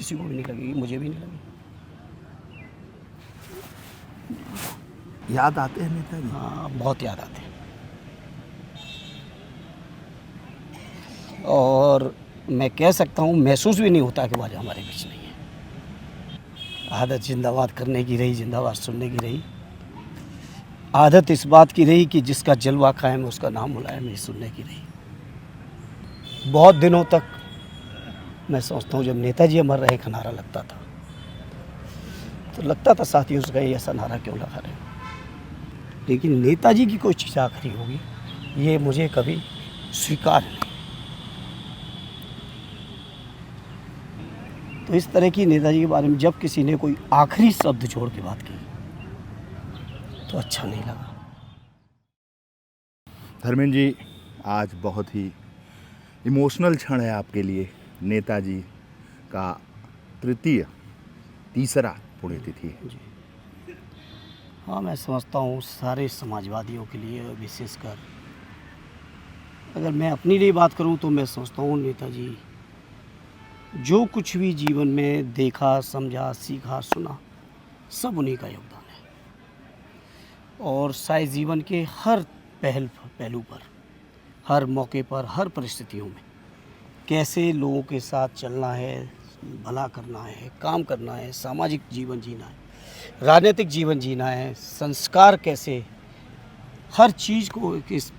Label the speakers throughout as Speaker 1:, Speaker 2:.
Speaker 1: किसी को भी नहीं लगेगी, मुझे भी नहीं लगेगी।
Speaker 2: याद आते हैं नेताजी?
Speaker 1: हाँ, बहुत याद आते हैं। और मैं कह सकता हूँ महसूस भी नहीं होता कि वो आज हमारे बीच नहीं है। आदत जिंदाबाद करने की रही, जिंदाबाद सुनने की रही। आदत इस बात की रही कि जिसका जलवा कायम है उसका नाम मुलायम, ये सुनने की रही। बहुत दिनों तक मैं सोचता हूँ जब नेताजी अमर रहे का नारा लगता था तो लगता था साथियों से कहीं ऐसा नारा क्यों लगा रहे हो, लेकिन नेताजी की कोई चीज़ आखिरी होगी ये मुझे कभी स्वीकार नहीं। तो इस तरह की नेताजी के बारे में जब किसी ने कोई आखिरी शब्द जोड़ के बात की तो अच्छा नहीं लगा।
Speaker 2: धर्मेंद्र जी, आज बहुत ही इमोशनल क्षण है आपके लिए। नेताजी का तीसरा पुण्यतिथि है।
Speaker 1: जी हाँ, मैं समझता हूँ सारे समाजवादियों के लिए, विशेषकर अगर मैं अपनी लिए बात करूँ तो मैं समझता हूँ नेताजी जो कुछ भी जीवन में देखा, समझा, सीखा, सुना, सब उन्हीं का योगदान है। और शायद जीवन के हर पहलू पर, हर मौके पर, हर परिस्थितियों में कैसे लोगों के साथ चलना है, भला करना है, काम करना है, सामाजिक जीवन जीना है, राजनीतिक जीवन जीना है, संस्कार कैसे, हर चीज़ को किस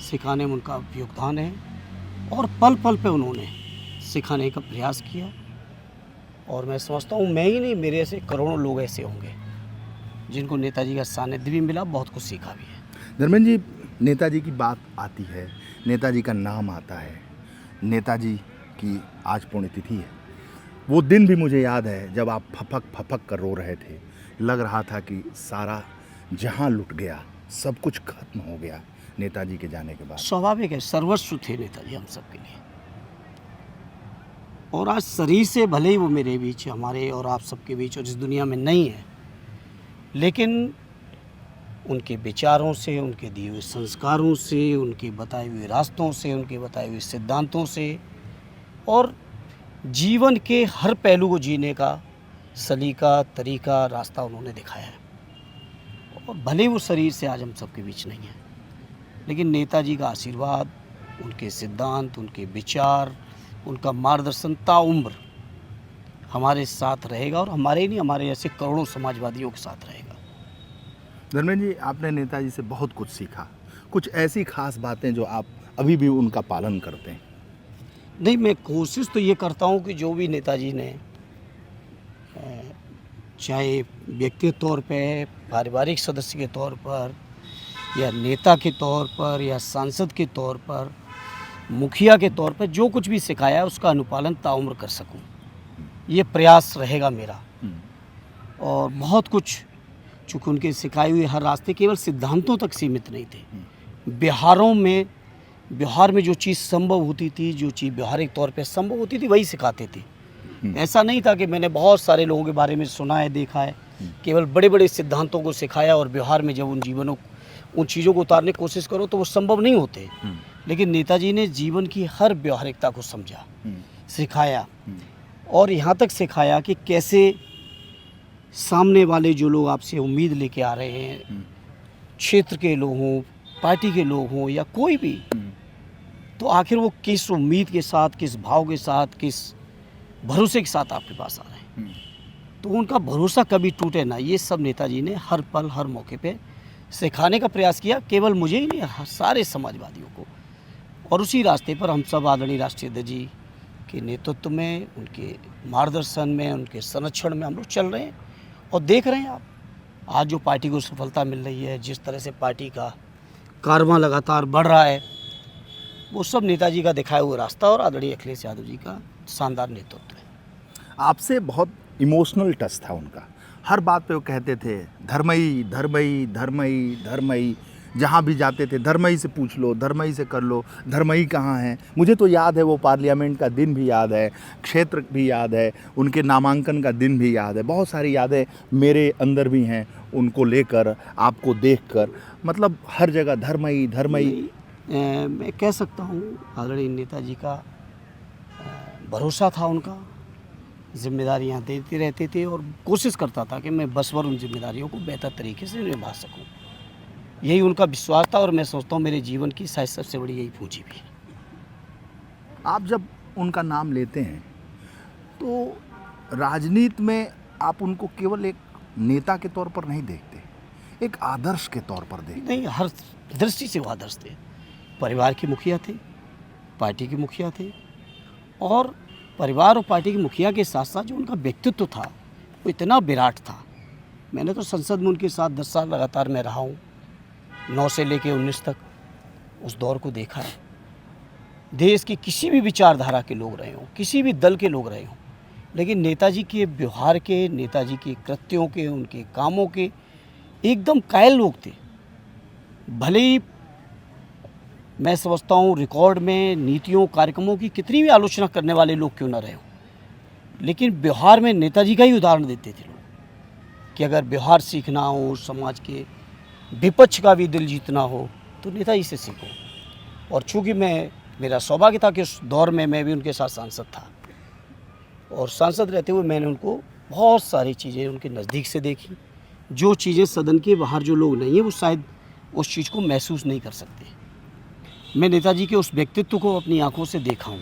Speaker 1: सिखाने में उनका योगदान है। और पल पल पे उन्होंने सिखाने का प्रयास किया। और मैं समझता हूँ मैं ही नहीं, मेरे ऐसे करोड़ों लोग ऐसे होंगे जिनको नेताजी का सानिध्य भी मिला, बहुत कुछ सीखा भी है।
Speaker 2: धर्मेंद्र जी, नेताजी की बात आती है, नेताजी का नाम आता है, नेताजी की आज पुण्यतिथि है। वो दिन भी मुझे याद है जब आप फपक फपक कर रो रहे थे। लग रहा था कि सारा जहां लुट गया, सब कुछ खत्म हो गया नेताजी के जाने के बाद।
Speaker 1: स्वाभाविक है, सर्वस्व थे नेताजी हम सब के लिए। और आज शरीर से भले ही वो मेरे बीच, हमारे और आप सबके बीच और इस दुनिया में नहीं है, लेकिन उनके विचारों से, उनके दिए हुए संस्कारों से, उनके बताए हुए रास्तों से, उनके बताए हुए सिद्धांतों से और जीवन के हर पहलू को जीने का सलीका, तरीका, रास्ता उन्होंने दिखाया है। और भले वो शरीर से आज हम सबके बीच नहीं है, लेकिन नेताजी का आशीर्वाद, उनके सिद्धांत, उनके विचार, उनका मार्गदर्शन ताउम्र हमारे साथ रहेगा और हमारे ही नहीं, हमारे ऐसे करोड़ों समाजवादियों के साथ रहेगा।
Speaker 2: धर्मेंद्र जी, आपने नेताजी से बहुत कुछ सीखा। कुछ ऐसी खास बातें जो आप अभी भी उनका पालन करते हैं?
Speaker 1: नहीं, मैं कोशिश तो ये करता हूँ कि जो भी नेताजी ने चाहे व्यक्तिगत तौर पे, पारिवारिक सदस्य के तौर पर, या नेता के तौर पर, या सांसद के तौर पर, मुखिया के तौर पर जो कुछ भी सिखाया है उसका अनुपालन ताउम्र कर सकूं, ये प्रयास रहेगा मेरा। और बहुत कुछ, चूँकि उनके सिखाए हुए हर रास्ते केवल सिद्धांतों तक सीमित नहीं थे। व्यवहार में जो चीज़ संभव होती थी, जो चीज़ व्यवहारिक तौर पे संभव होती थी, वही सिखाते थे। ऐसा नहीं था कि मैंने बहुत सारे लोगों के बारे में सुना है, देखा है, केवल बड़े बड़े सिद्धांतों को सिखाया और व्यवहार में जब उन चीज़ों को उतारने की कोशिश करो तो वो संभव नहीं होते। लेकिन नेताजी ने जीवन की हर व्यवहारिकता को समझा, सिखाया और यहाँ तक सिखाया कि कैसे सामने वाले जो लोग आपसे उम्मीद लेके आ रहे हैं, क्षेत्र के लोग हों, पार्टी के लोग हों या कोई भी, तो आखिर वो किस उम्मीद के साथ, किस भाव के साथ, किस भरोसे के साथ आपके पास आ रहे हैं, तो उनका भरोसा कभी टूटे ना, ये सब नेताजी ने हर पल, हर मौके पे सिखाने का प्रयास किया, केवल मुझे ही नहीं, सारे समाजवादियों को। और उसी रास्ते पर हम सब आदरणीय राष्ट्रीय अध्यक्ष जी के नेतृत्व में, उनके मार्गदर्शन में, उनके संरक्षण में हम लोग चल रहे हैं। और देख रहे हैं आप, आज जो पार्टी को सफलता मिल रही है, जिस तरह से पार्टी का कारवां लगातार बढ़ रहा है, वो सब नेताजी का दिखाया हुआ रास्ता और आदरणीय अखिलेश यादव जी का शानदार नेतृत्व है।
Speaker 2: आपसे बहुत इमोशनल टच था उनका। हर बात पे वो कहते थे धर्मई धर्मई धर्मई धर्मई। जहाँ भी जाते थे धर्मई से पूछ लो, धर्मई से कर लो, धर्मई कहाँ है। मुझे तो याद है, वो पार्लियामेंट का दिन भी याद है, क्षेत्र भी याद है, उनके नामांकन का दिन भी याद है। बहुत सारी यादें मेरे अंदर भी हैं उनको लेकर, आपको देखकर। मतलब हर जगह धर्मई धर्मई।
Speaker 1: मैं कह सकता हूँ आदरणीय नेताजी का भरोसा था उनका, जिम्मेदारियां देते रहते थे और कोशिश करता था कि मैं बसवर उन जिम्मेदारियों को बेहतर तरीके से निभा सकूं। यही उनका विश्वास था और मैं सोचता हूँ मेरे जीवन की शायद सबसे बड़ी यही पूंजी भी है।
Speaker 2: आप जब उनका नाम लेते हैं तो राजनीति में आप उनको केवल एक नेता के तौर पर नहीं देखते, एक आदर्श के तौर पर देखते।
Speaker 1: नहीं, हर दृष्टि से वो आदर्श थे। परिवार के मुखिया थे, पार्टी के मुखिया थे और परिवार और पार्टी के मुखिया के साथ साथ जो उनका व्यक्तित्व था वो इतना विराट था। मैंने तो संसद में उनके साथ 10 साल लगातार मैं रहा हूँ, 9 से लेकर 19 तक उस दौर को देखा है। देश की किसी भी विचारधारा के लोग रहे हों, किसी भी दल के लोग रहे हों, लेकिन नेताजी के व्यवहार के, नेताजी के कृत्यों के, उनके कामों के एकदम कायल लोग थे। भले ही मैं समझता हूँ रिकॉर्ड में नीतियों कार्यक्रमों की कितनी भी आलोचना करने वाले लोग क्यों ना रहे हों, लेकिन व्यवहार में नेताजी का ही उदाहरण देते थे लोग कि अगर व्यवहार सीखना हो, समाज के विपक्ष का भी दिल जीतना हो तो नेताजी से सीखो। और चूँकि मेरा सौभाग्य था कि उस दौर में मैं भी उनके साथ सांसद था और सांसद रहते हुए मैंने उनको बहुत सारी चीज़ें उनके नज़दीक से देखी। जो चीज़ें सदन के बाहर जो लोग नहीं हैं वो शायद उस चीज़ को महसूस नहीं कर सकते। मैं नेताजी के उस व्यक्तित्व को अपनी आंखों से देखा हूँ।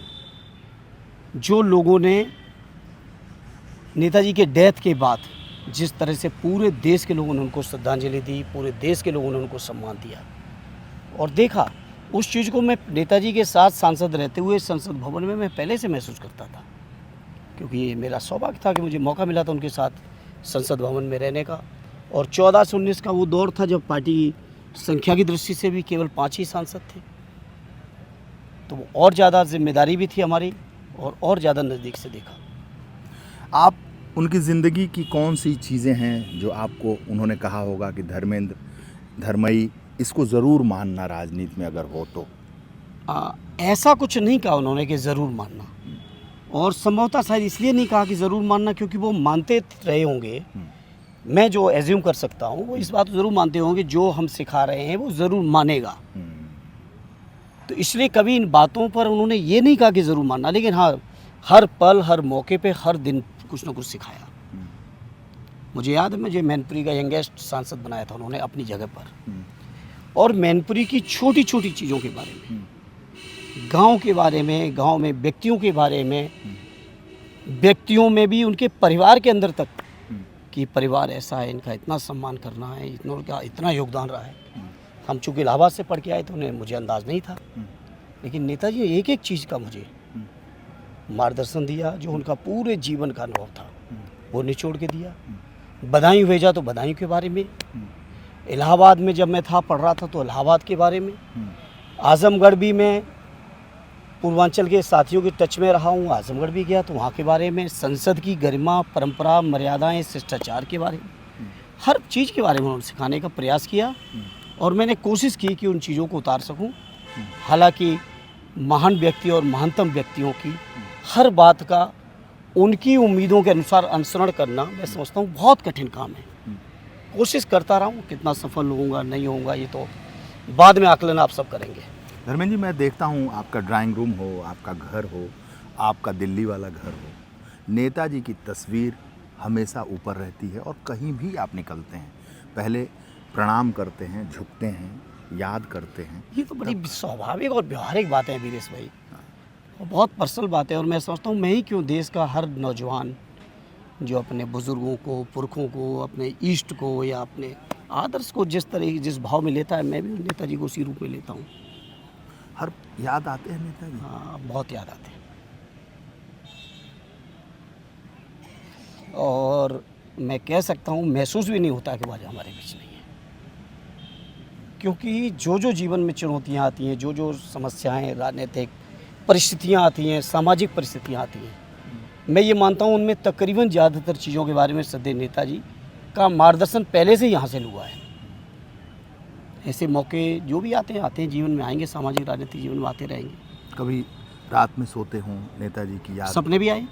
Speaker 1: जो लोगों ने नेताजी के डेथ के बाद जिस तरह से पूरे देश के लोगों ने उनको श्रद्धांजलि दी, पूरे देश के लोगों ने उनको सम्मान दिया और देखा, उस चीज़ को मैं नेताजी के साथ सांसद रहते हुए संसद भवन में मैं पहले से महसूस करता था, क्योंकि ये मेरा सौभाग्य था कि मुझे मौका मिला था उनके साथ संसद भवन में रहने का। और 14 से 19 का वो दौर था जब पार्टी की संख्या की दृष्टि से भी केवल 5 ही सांसद थे, तो वो और ज़्यादा जिम्मेदारी भी थी हमारी और ज़्यादा नज़दीक से देखा।
Speaker 2: आप उनकी ज़िंदगी की कौन सी चीज़ें हैं जो आपको उन्होंने कहा होगा कि धर्मेंद्र, धर्मई, इसको ज़रूर मानना राजनीति में अगर हो तो?
Speaker 1: ऐसा कुछ नहीं कहा उन्होंने कि ज़रूर मानना, और संभवतः शायद इसलिए नहीं कहा कि ज़रूर मानना क्योंकि वो मानते रहे होंगे। मैं जो एज्यूम कर सकता हूँ वो इस बात को ज़रूर मानते होंगे जो हम सिखा रहे हैं वो ज़रूर मानेगा। तो इसलिए कभी इन बातों पर उन्होंने ये नहीं कहा कि ज़रूर मानना, लेकिन हाँ हर पल, हर मौके पे, हर दिन कुछ ना कुछ सिखाया। मुझे याद है मुझे मैनपुरी का यंगेस्ट सांसद बनाया था उन्होंने अपनी जगह पर, और मैनपुरी की छोटी छोटी चीज़ों के बारे में, गांव के बारे में, गांव में व्यक्तियों के बारे में, व्यक्तियों में भी उनके परिवार के अंदर तक कि परिवार ऐसा है, इनका इतना सम्मान करना है, इनका इतना योगदान रहा है। हम चूँकि इलाहाबाद से पढ़ के आए तो उन्हें मुझे अंदाज़ नहीं था, लेकिन नेताजी ने एक एक चीज़ का मुझे मार्गदर्शन दिया, जो उनका पूरे जीवन का अनुभव था वो निचोड़ के दिया। बदायूं भेजा तो बदायूं के बारे में, इलाहाबाद में जब मैं था पढ़ रहा था तो इलाहाबाद के बारे में, आजमगढ़ भी मैं पूर्वांचल के साथियों के टच में रहा हूँ, आजमगढ़ भी गया तो वहाँ के बारे में, संसद की गरिमा, परंपरा, मर्यादाएं, शिष्टाचार के बारे में, हर चीज़ के बारे में उन्होंने सिखाने का प्रयास किया और मैंने कोशिश की कि उन चीज़ों को उतार सकूं। हालांकि महान व्यक्ति और महानतम व्यक्तियों की हर बात का उनकी उम्मीदों के अनुसार अनुसरण करना मैं समझता हूँ बहुत कठिन काम है। कोशिश करता रहा हूँ, कितना सफल होऊंगा नहीं होऊंगा ये तो बाद में आकलन आप सब करेंगे।
Speaker 2: धर्मेंद्र जी, मैं देखता हूँ आपका ड्राइंग रूम हो, आपका घर हो, आपका दिल्ली वाला घर हो, नेताजी की तस्वीर हमेशा ऊपर रहती है और कहीं भी आप निकलते हैं पहले प्रणाम करते हैं, झुकते हैं, याद करते हैं।
Speaker 1: ये तो बड़ी स्वाभाविक और व्यवहारिक बातें हैं वीरेश भाई, और बहुत पर्सनल बातें। और मैं समझता हूँ मैं ही क्यों, देश का हर नौजवान जो अपने बुज़ुर्गों को, पुरखों को, अपने ईष्ट को या अपने आदर्श को जिस भाव में लेता है, मैं भी नेताजी को उसी रूप में लेता हूँ।
Speaker 2: हर याद आते हैं नेताजी?
Speaker 1: हाँ, बहुत याद आते हैं। और मैं कह सकता हूँ महसूस भी नहीं होता कि वो आज हमारे बीच नहीं है, क्योंकि जो जो जीवन में चुनौतियाँ आती हैं, जो जो समस्याएं, राजनीतिक परिस्थितियाँ आती हैं, सामाजिक परिस्थितियाँ आती हैं, मैं ये मानता हूँ उनमें तकरीबन ज़्यादातर चीज़ों के बारे में सदैव नेताजी का मार्गदर्शन पहले से ही यहाँ से हुआ है। ऐसे मौके जो भी आते हैं जीवन में, आएंगे, सामाजिक राजनीतिक जीवन में आते रहेंगे।
Speaker 2: कभी रात में सोते हों नेताजी की याद?
Speaker 1: सपने भी आए,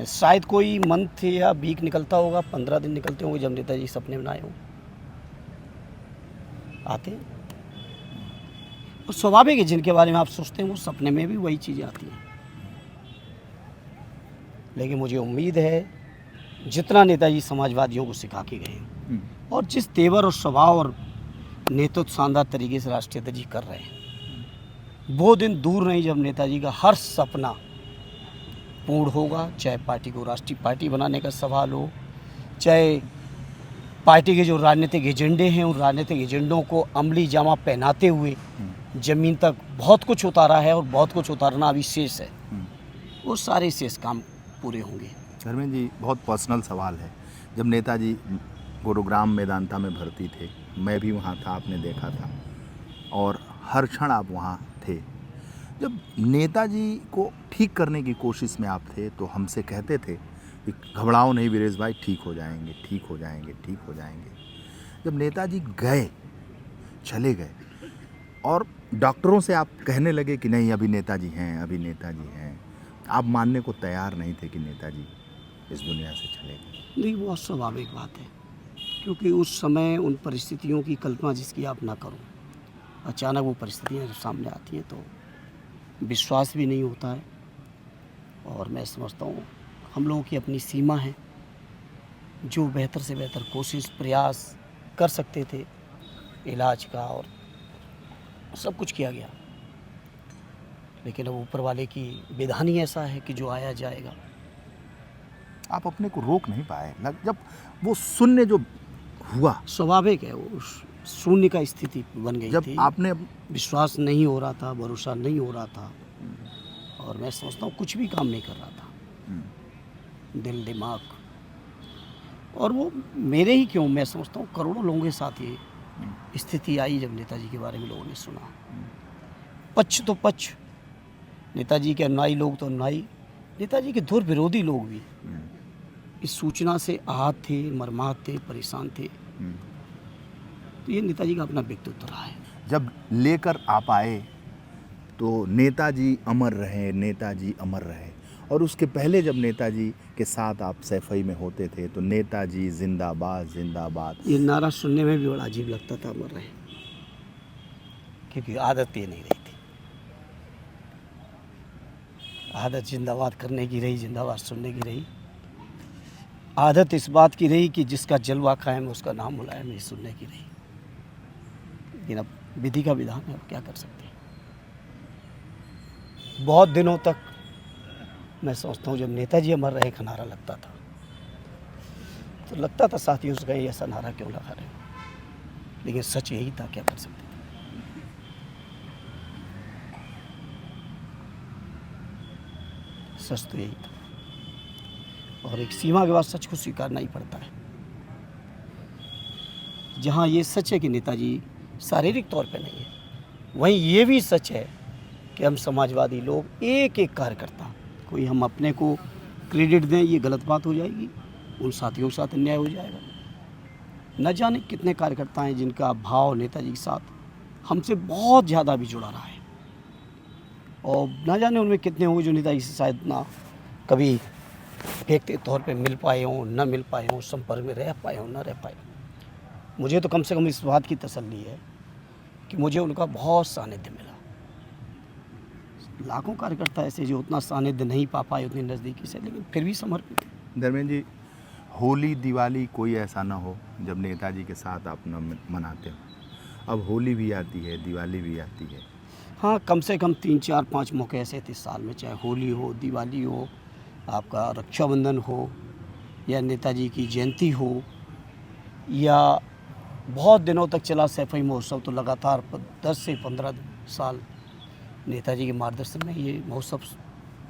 Speaker 1: शायद कोई मंथ या वीक निकलता होगा, 15 दिन निकलते होंगे जब नेताजी सपने में आए हों, आते हैं। और स्वाभाविक है, जिनके बारे में आप सोचते हैं वो सपने में भी वही चीज़ें आती हैं। लेकिन मुझे उम्मीद है जितना नेताजी समाजवादियों को सिखा के गए और जिस तेवर और स्वभाव और नेतृत्व शानदार तरीके से राष्ट्रीय अध्यक्ष जी कर रहे हैं, वो दिन दूर नहीं जब नेताजी का हर सपना पूर्ण होगा। चाहे पार्टी को राष्ट्रीय पार्टी बनाने का सवाल हो, चाहे पार्टी के जो राजनीतिक एजेंडे हैं, उन राजनीतिक एजेंडों को अमली जामा पहनाते हुए ज़मीन तक बहुत कुछ उतारा है और बहुत कुछ उतारना अभी शेष है। वो सारे शेष काम पूरे होंगे।
Speaker 2: धर्मेंद्र जी, बहुत पर्सनल सवाल है। जब नेताजी गुरुग्राम मेदांता में भर्ती थे, मैं भी वहाँ था, आपने देखा था, और हर क्षण आप वहाँ थे। जब नेताजी को ठीक करने की कोशिश में आप थे तो हमसे कहते थे कि घबराओ नहीं वीरेश भाई, ठीक हो जाएंगे, ठीक हो जाएंगे, ठीक हो जाएंगे। जब नेताजी गए, चले गए, और डॉक्टरों से आप कहने लगे कि नहीं अभी नेताजी हैं, अभी नेताजी हैं, आप मानने को तैयार नहीं थे कि नेताजी इस दुनिया से चले गए।
Speaker 1: नहीं, बहुत स्वाभाविक बात है, क्योंकि उस समय उन परिस्थितियों की कल्पना जिसकी आप ना करो, अचानक वो परिस्थितियाँ जब सामने आती हैं तो विश्वास भी नहीं होता है। और मैं समझता हूँ हम लोगों की अपनी सीमा है, जो बेहतर से बेहतर कोशिश प्रयास कर सकते थे इलाज का, और सब कुछ किया गया, लेकिन अब ऊपर वाले की विधान ही ऐसा है कि जो आया जाएगा।
Speaker 2: आप अपने को रोक नहीं पाए। जब वो शून्य जो हुआ,
Speaker 1: स्वाभाविक है, वो शून्य का स्थिति बन गई
Speaker 2: जब
Speaker 1: थी।
Speaker 2: आपने
Speaker 1: विश्वास नहीं हो रहा था, भरोसा नहीं हो रहा था, और मैं समझता हूँ कुछ भी काम नहीं कर रहा था, दिल दिमाग। और वो मेरे ही क्यों, मैं समझता हूँ करोड़ों लोगों के साथ ये स्थिति आई जब नेताजी के बारे में लोगों ने सुना। पक्ष तो पक्ष, नेताजी के अनुयायी लोग तो अनुयायी, नेताजी के धुर विरोधी लोग भी इस सूचना से आहत थे, मर्माहत थे, परेशान थे। तो ये नेताजी का अपना व्यक्तित्व रहा है।
Speaker 2: जब लेकर आप आए तो नेताजी अमर रहे, नेताजी अमर रहे, और उसके पहले जब नेताजी के साथ आप सैफई में होते थे तो नेताजी जिंदाबाद जिंदाबाद,
Speaker 1: ये नारा सुनने में भी बड़ा अजीब लगता था, अमर रहे, क्योंकि आदत ये नहीं रही थी। आदत जिंदाबाद करने की रही, जिंदाबाद सुनने की रही। आदत इस बात की रही कि जिसका जलवा कायम उसका नाम मुलायम, ये सुनने की रही। लेकिन अब विधि का विधान है, अब क्या कर सकते हैं। बहुत दिनों तक मैं सोचता हूँ जब नेताजी अमर रहे का नारा लगता था तो लगता था साथियों से कहीं ऐसा नारा क्यों लगा रहे हो, लेकिन सच यही था, क्या कर सकते थे। सच तो यही था, और एक सीमा के बाद सच को स्वीकारना ही पड़ता है। जहाँ ये सच है कि नेताजी शारीरिक तौर पे नहीं है, वहीं ये भी सच है कि हम समाजवादी लोग एक एक कार्यकर्ता, कोई हम अपने को क्रेडिट दें ये गलत बात हो जाएगी, उन साथियों के साथ अन्याय हो जाएगा। न जाने कितने कार्यकर्ता हैं जिनका भाव नेताजी के साथ हमसे बहुत ज़्यादा भी जुड़ा रहा है, और न जाने उनमें कितने होंगे जो नेताजी से शायद ना कभी व्यक्तिगत तौर पे मिल पाए हों, न मिल पाए हों, संपर्क में रह पाए हों, न रह पाए। मुझे तो कम से कम इस बात की तसल्ली है कि मुझे उनका बहुत सानिध्य मिला। लाखों कार्यकर्ता ऐसे जो उतना सानिध्य नहीं पा पाए उतनी नज़दीकी से, लेकिन फिर भी समर्पित थे।
Speaker 2: धर्मेंद्र जी, होली दिवाली कोई ऐसा ना हो जब नेताजी के साथ आप न मनाते हो। अब होली भी आती है, दिवाली भी आती है।
Speaker 1: हाँ, कम से कम 3, 4, 5 मौके ऐसे थे साल में, चाहे होली हो, दिवाली हो, आपका रक्षाबंधन हो, या नेताजी की जयंती हो, या बहुत दिनों तक चला सैफई महोत्सव। तो लगातार 10 से 15 साल नेताजी के मार्गदर्शन में ये महोत्सव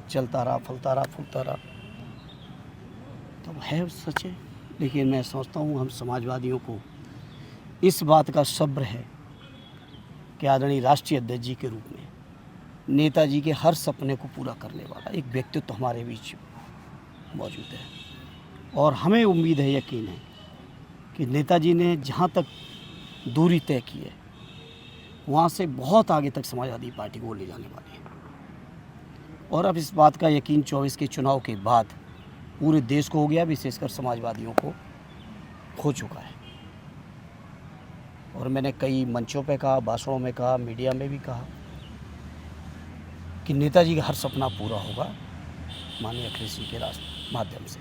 Speaker 1: चलता रहा, फलता रहा, फूलता रहा। तो है, सच है, लेकिन मैं समझता हूँ हम समाजवादियों को इस बात का सब्र है कि आदरणीय राष्ट्रीय अध्यक्ष जी के रूप में नेताजी के हर सपने को पूरा करने वाला एक व्यक्तित्व हमारे बीच मौजूद है, और हमें उम्मीद है, यकीन है कि नेताजी ने जहाँ तक दूरी तय की है वहाँ से बहुत आगे तक समाजवादी पार्टी को ले जाने वाली है। और अब इस बात का यकीन 24 के चुनाव के बाद पूरे देश को हो गया, विशेषकर समाजवादियों को हो चुका है। और मैंने कई मंचों पे कहा, भाषणों में कहा, मीडिया में भी कहा कि नेताजी का हर सपना पूरा होगा माननीय अखिलेश जी के रास्ते। माध्यम से।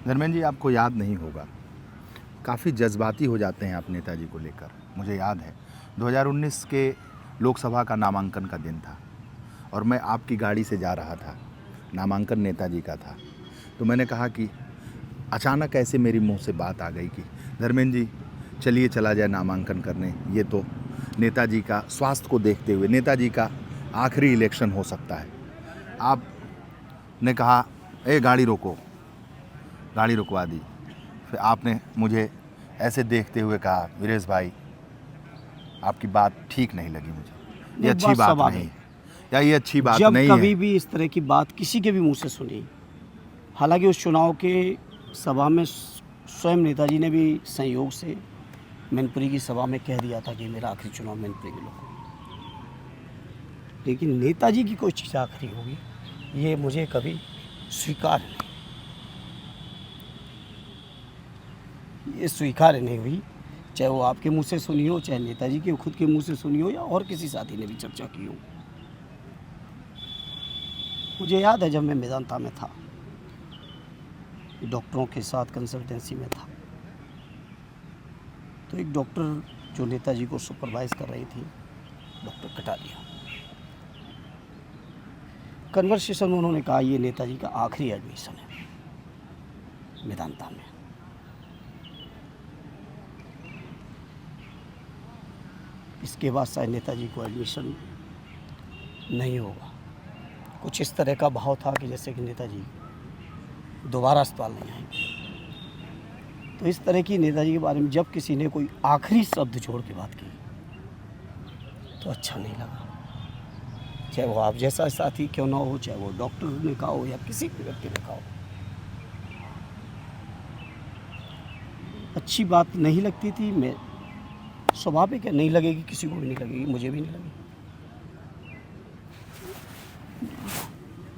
Speaker 2: धर्मेंद्र जी, आपको याद नहीं होगा, काफ़ी जज्बाती हो जाते हैं आप नेताजी को लेकर। मुझे याद है 2019 के लोकसभा का नामांकन का दिन था और मैं आपकी गाड़ी से जा रहा था, नामांकन नेताजी का था। तो मैंने कहा कि अचानक ऐसे मेरी मुंह से बात आ गई कि धर्मेंद्र जी चलिए चला जाए नामांकन करने, ये तो नेताजी का स्वास्थ्य को देखते हुए नेताजी का आखिरी इलेक्शन हो सकता है। आपने कहा ए गाड़ी रोको, गाड़ी रुकवा दी। फिर आपने मुझे ऐसे देखते हुए कहा वीरेश भाई आपकी बात ठीक नहीं लगी मुझे, ये अच्छी बात नहीं, या ये अच्छी बात
Speaker 1: जब
Speaker 2: नहीं
Speaker 1: कभी
Speaker 2: है।
Speaker 1: भी इस तरह की बात किसी के भी मुंह से सुनी, हालांकि उस चुनाव के सभा में स्वयं नेताजी ने भी संयोग से मैनपुरी की सभा में कह दिया था कि मेरा आखिरी चुनाव मैनपुरी के लोगों, लेकिन नेताजी की कोई चीज़ आखिरी होगी ये मुझे कभी स्वीकार नहीं, ये स्वीकार नहीं हुई। चाहे वो आपके मुंह से सुनी हो, चाहे नेताजी के खुद के मुंह से सुनी हो, या और किसी साथी ने भी चर्चा की हो। मुझे याद है जब मैं मेदांता में था, डॉक्टरों के साथ कंसल्टेंसी में था, तो एक डॉक्टर जो नेताजी को सुपरवाइज कर रही थी, डॉक्टर कटारिया, कन्वर्सेशन में उन्होंने कहा ये नेताजी का आखिरी एडमिशन है मेदांता में। इसके बाद शायद नेताजी को एडमिशन नहीं होगा। कुछ इस तरह का भाव था कि जैसे कि नेताजी दोबारा अस्पताल नहीं आएंगे। तो इस तरह की नेताजी के बारे में जब किसी ने कोई आखिरी शब्द जोड़ के बात की तो अच्छा नहीं लगा, चाहे वो आप जैसा साथी क्यों ना हो, चाहे वो डॉक्टर ने कहा हो या किसी भी व्यक्ति ने कहा हो। अच्छी बात नहीं लगती थी, मैं स्वाभाविक है, नहीं लगेगी, किसी को भी नहीं लगेगी, मुझे भी नहीं लगेगी।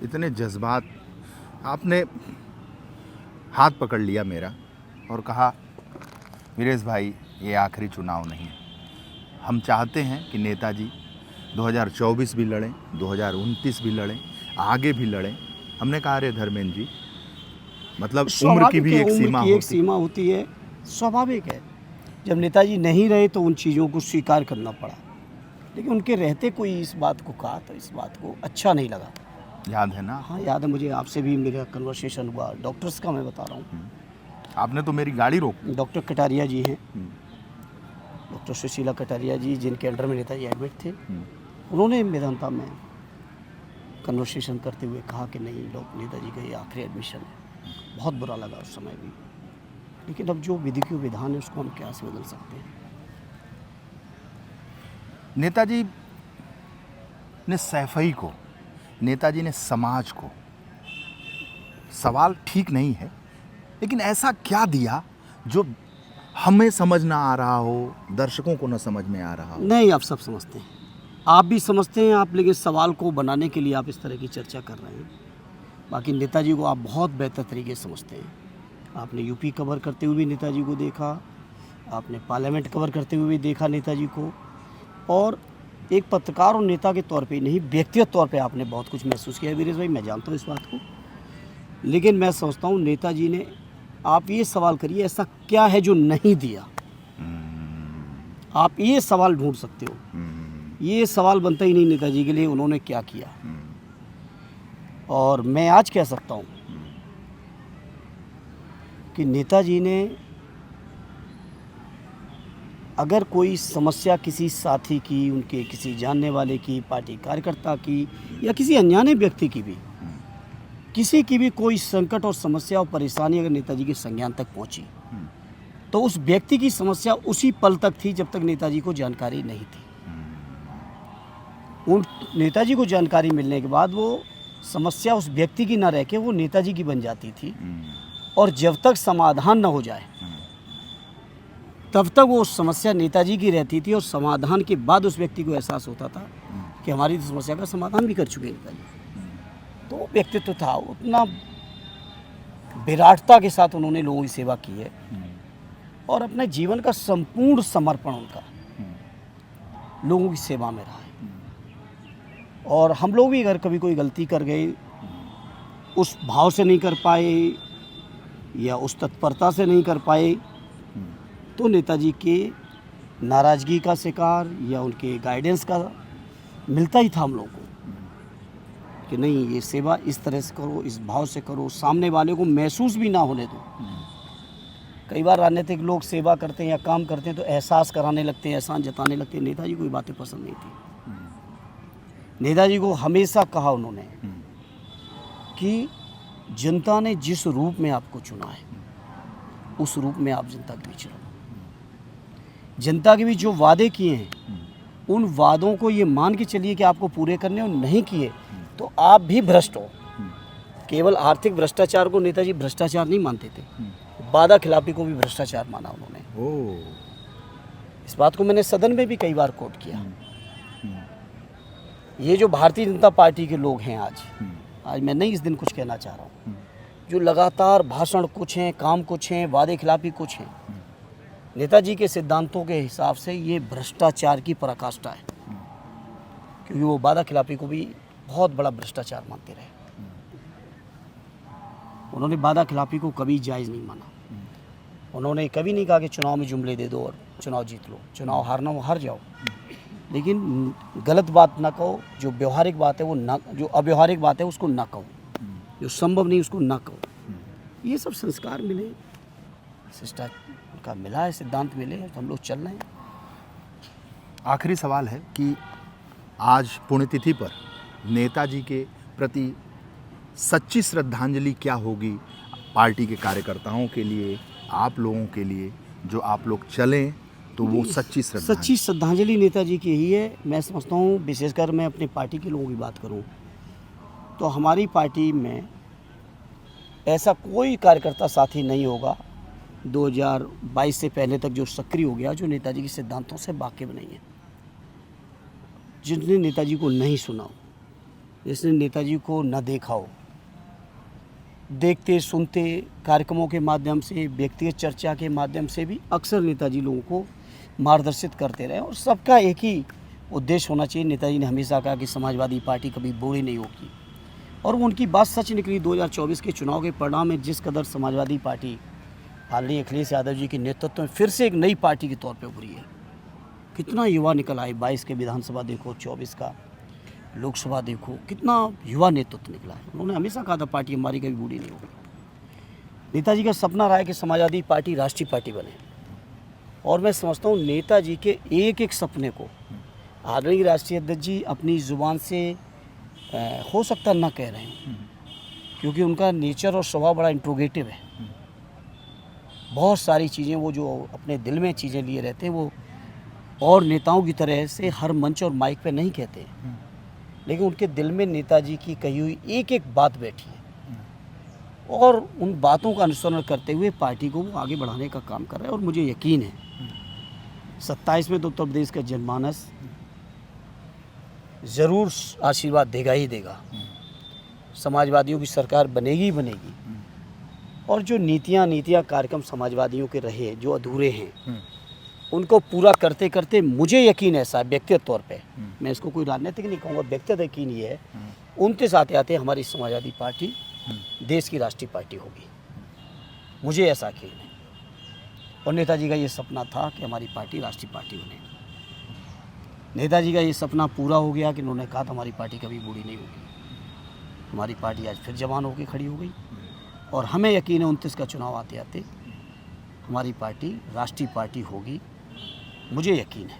Speaker 2: इतने जज्बात, आपने हाथ पकड़ लिया मेरा और कहा वीरेश भाई ये आखिरी चुनाव नहीं है, हम चाहते हैं कि नेताजी 2024 भी लड़ें, 2029 भी लड़ें, आगे भी लड़ें। हमने कहा अरे धर्मेंद्र जी, मतलब उम्र की भी एक सीमा
Speaker 1: होती है, स्वाभाविक है। जब नेताजी नहीं रहे तो उन चीज़ों को स्वीकार करना पड़ा, लेकिन उनके रहते कोई इस बात को कहा तो इस बात को अच्छा नहीं लगा।
Speaker 2: याद है ना?
Speaker 1: हाँ याद है, मुझे आपसे भी मेरा कन्वर्सेशन हुआ, डॉक्टर्स का मैं बता रहा हूँ।
Speaker 2: आपने तो मेरी गाड़ी रोक।
Speaker 1: डॉक्टर कटारिया जी हैं, डॉक्टर सुशीला कटारिया जी, जिनके अंडर में नेताजी एडमिट थे, उन्होंने मेदांता में कन्वर्सेशन करते हुए कहा कि नहीं, लोग नेताजी का ये आखिरी एडमिशन है। बहुत बुरा लगा उस समय भी, लेकिन अब जो विधि के विधान है उसको हम क्या से बदल सकते हैं।
Speaker 2: नेताजी ने सैफई को, नेताजी ने समाज को, सवाल ठीक नहीं है, लेकिन ऐसा क्या दिया जो हमें समझ ना आ रहा हो, दर्शकों को ना समझ में आ रहा हो?
Speaker 1: नहीं, आप सब समझते हैं, आप भी समझते हैं आप, लेकिन सवाल को बनाने के लिए आप इस तरह की चर्चा कर रहे हैं। बाकी नेताजी को आप बहुत बेहतर तरीके से समझते हैं। आपने यूपी कवर करते हुए भी नेताजी को देखा, आपने पार्लियामेंट कवर करते हुए भी देखा नेताजी को, और एक पत्रकार और नेता के तौर पे नहीं, व्यक्तिगत तौर पे आपने बहुत कुछ महसूस किया। वीरेश भाई, मैं जानता हूँ इस बात को, लेकिन मैं सोचता हूँ नेताजी ने, आप ये सवाल करिए ऐसा क्या है जो नहीं दिया, आप ये सवाल ढूंढ सकते हो। ये सवाल बनता ही नहीं नेताजी के लिए उन्होंने क्या किया। और मैं आज कह सकता हूँ कि नेताजी ने अगर कोई समस्या किसी साथी की, उनके किसी जानने वाले की, पार्टी कार्यकर्ता की, या किसी अनजाने व्यक्ति की भी, किसी की भी कोई संकट और समस्या और परेशानी अगर नेताजी के संज्ञान तक पहुंची, तो उस व्यक्ति की समस्या उसी पल तक थी जब तक नेताजी को जानकारी नहीं थी। उन नेताजी को जानकारी मिलने के बाद वो समस्या उस व्यक्ति की ना रह के वो नेताजी की बन जाती थी, और जब तक समाधान न हो जाए तब तक वो समस्या नेताजी की रहती थी, और समाधान के बाद उस व्यक्ति को एहसास होता था कि हमारी समस्या का समाधान भी कर चुके नेताजी। तो व्यक्तित्व था, उतना विराटता के साथ उन्होंने लोगों की सेवा की है, और अपने जीवन का संपूर्ण समर्पण उनका लोगों की सेवा में रहा है। और हम लोग भी अगर कभी कोई गलती कर गए, उस भाव से नहीं कर पाए, या उस तत्परता से नहीं कर पाए तो नेताजी के नाराज़गी का शिकार या उनके गाइडेंस का मिलता ही था हम लोगों को कि नहीं, ये सेवा इस तरह से करो, इस भाव से करो, सामने वाले को महसूस भी ना होने दो। कई बार राजनीतिक लोग सेवा करते हैं या काम करते हैं तो एहसास कराने लगते हैं, एहसान जताने लगते हैं। नेताजी को ये बातें पसंद नहीं थी। नेताजी को हमेशा कहा उन्होंने कि जनता ने जिस रूप में आपको चुना है उस रूप में आप जनता के बीच रहो। जनता के बीच जो वादे किए हैं उन वादों को ये मान के चलिए कि आपको पूरे करने और नहीं किए तो आप भी भ्रष्ट हो। केवल आर्थिक भ्रष्टाचार को नेताजी भ्रष्टाचार नहीं मानते थे, वादा खिलाफी को भी भ्रष्टाचार माना उन्होंने। इस बात को मैंने सदन में भी कई बार कोट किया। ये जो भारतीय जनता पार्टी के लोग हैं आज मैं नहीं इस दिन कुछ कहना चाह रहा हूँ, जो लगातार भाषण कुछ हैं, काम कुछ हैं, वादे खिलाफी कुछ हैं, नेताजी के सिद्धांतों के हिसाब से ये भ्रष्टाचार की पराकाष्ठा है, क्योंकि वो वादा खिलाफी को भी बहुत बड़ा भ्रष्टाचार मानते रहे। उन्होंने वादा खिलाफी को कभी जायज़ नहीं माना। उन्होंने कभी नहीं कहा कि चुनाव में जुमले दे दो और चुनाव जीत लो, चुनाव हारना हो हार जाओ, लेकिन गलत बात ना कहो। जो व्यवहारिक बात है वो ना, जो अव्यवहारिक बात है उसको ना कहो, जो संभव नहीं उसको ना कहो। ये सब संस्कार मिले, शिष्टाचार का मिला है, सिद्धांत मिले, तो हम लोग चल रहे हैं।
Speaker 2: आखिरी सवाल है कि आज पुण्यतिथि पर नेताजी के प्रति सच्ची श्रद्धांजलि क्या होगी पार्टी के कार्यकर्ताओं के लिए, आप लोगों के लिए, जो आप लोग चलें तो वो सच्ची
Speaker 1: श्रद्धांजलि नेताजी की ही है। मैं समझता हूँ, विशेषकर मैं अपनी पार्टी के लोगों की बात करूँ तो हमारी पार्टी में ऐसा कोई कार्यकर्ता साथी नहीं होगा 2022 से पहले तक जो सक्रिय हो गया, जो नेताजी के सिद्धांतों से वाकिफ नहीं है, जिसने नेताजी को नहीं सुना हो, जिसने नेताजी को न देखा हो। देखते सुनते कार्यक्रमों के माध्यम से, व्यक्तिगत चर्चा के माध्यम से भी अक्सर नेताजी लोगों को मार्गदर्शित करते रहे, और सबका एक ही उद्देश्य होना चाहिए। नेताजी ने हमेशा कहा कि समाजवादी पार्टी कभी बूढ़ी नहीं होगी, और उनकी बात सच निकली। 2024 के चुनाव के परिणाम में जिस कदर समाजवादी पार्टी हालांकि अखिलेश यादव जी के नेतृत्व में फिर से एक नई पार्टी के तौर पे उभरी है, कितना युवा निकल आए। 22 के विधानसभा देखो, 24 का लोकसभा देखो, कितना युवा नेतृत्व निकला है। उन्होंने हमेशा कहा था पार्टी हमारी कभी बूढ़ी नहीं होगी। नेताजी का सपना रहा है कि समाजवादी पार्टी राष्ट्रीय पार्टी बने, और मैं समझता हूँ नेताजी के एक एक सपने को आदरणीय राष्ट्रीय अध्यक्ष जी अपनी ज़ुबान से हो सकता ना कह रहे हैं, क्योंकि उनका नेचर और स्वभाव बड़ा इंट्रोगेटिव है। बहुत सारी चीज़ें वो जो अपने दिल में चीज़ें लिए रहते हैं, वो और नेताओं की तरह से हर मंच और माइक पे नहीं कहते, लेकिन उनके दिल में नेताजी की कही हुई एक एक बात बैठी है, और उन बातों का अनुसरण करते हुए पार्टी को वो आगे बढ़ाने का काम कर रहे हैं। और मुझे यकीन है 27 में तो उत्तर प्रदेश का जनमानस ज़रूर आशीर्वाद देगा ही देगा। समाजवादियों की सरकार बनेगी ही बनेगी, और जो नीतियाँ कार्यक्रम समाजवादियों के रहे जो अधूरे हैं उनको पूरा करते करते मुझे यकीन ऐसा है व्यक्तिगत तौर पे, मैं इसको कोई राजनीतिक नहीं कहूँगा, व्यक्तिगत यकीन ये है 29 आते आते हमारी समाजवादी पार्टी देश की राष्ट्रीय पार्टी होगी। मुझे ऐसा यकीन है, और नेताजी का ये सपना था कि हमारी पार्टी राष्ट्रीय पार्टी बने। नेताजी का ये सपना पूरा हो गया कि उन्होंने कहा था हमारी पार्टी कभी बूढ़ी नहीं होगी। हमारी पार्टी आज फिर जवान होकर खड़ी हो गई, और हमें यकीन है 29 का चुनाव आते आते हमारी पार्टी राष्ट्रीय पार्टी होगी, मुझे यकीन है।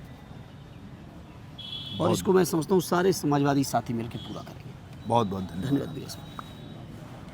Speaker 1: और इसको मैं समझता हूँ सारे समाजवादी साथी मिलकर पूरा करेंगे।
Speaker 2: बहुत बहुत धन्यवाद।
Speaker 1: धन्यवाद।